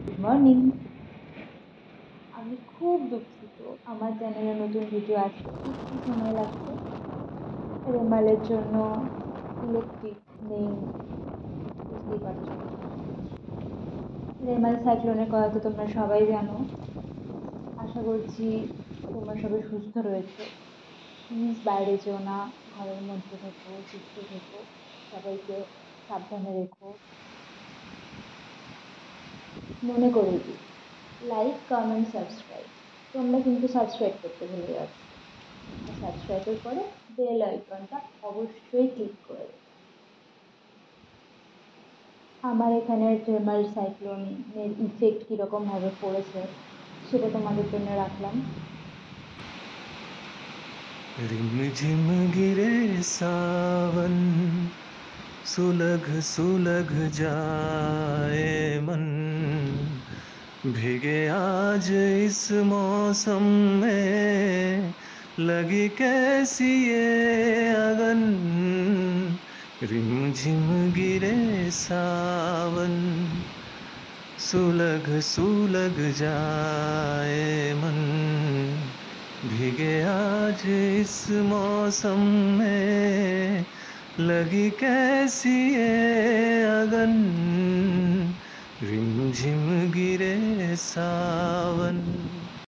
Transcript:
Good morning. আমি খুব দুঃখিত, আমার চ্যানেলে নতুন ভিডিও আসতে একটু সময় লাগছে। রেমালের জন্য ইলেকট্রিক নেই, বুঝতেই পারছো। রেমাল সাইক্লোনের কথা তো তোমরা সবাই জানো। আশা করছি তোমরা সবাই সুস্থ রয়েছো। প্লিজ বাইরে যেও না, ঘরের মধ্যে থেকো, সুস্থ থেকো, সবাইকে সাবধানে রেখো। মনে করে দিই, লাইক কমেন্ট সাবস্ক্রাইব। তোমরা কিন্তু সাবস্ক্রাইব করতে ভুলে যাচ্ছ, আর সাবস্ক্রাইবের পরে বেল আইকনটা অবশ্যই ক্লিক করে দেবে। আমার এখানে রেমাল সাইক্লোনের ইফেক্ট কিরকম ভাবে পড়েছে সেটা তোমাদের জন্য রাখলাম। रिमझिम गिरे सावन, सुलग सुलग जाए मन, भीगे आज इस मौसम में, लगी कैसी ये अगन। रिमझिम गिरे सावन, सुलग सुलग जाए मन, भीगे आज इस मौसम में, लगी कैसी ये अगन। रिमझिम गिरे सावन।